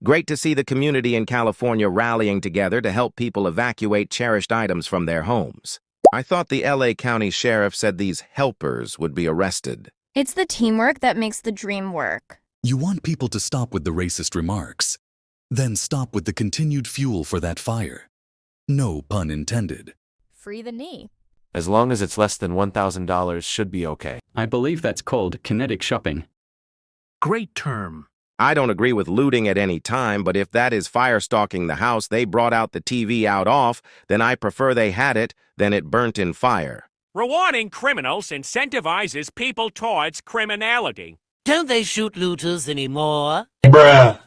Great to see the community in California rallying together to help people evacuate cherished items from their homes. I thought the LA County Sheriff said these helpers would be arrested. It's the teamwork that makes the dream work. You want people to stop with the racist remarks. Then stop with the continued fuel for that fire. No pun intended. Free the knee. As long as it's less than $1,000 should be okay. I believe that's called kinetic shopping. Great term. I don't agree with looting at any time, but if that is fire-stalking the house they brought out the TV out off, then I prefer they had it than it burnt in fire. Rewarding criminals incentivizes people towards criminality. Don't they shoot looters anymore? Bruh.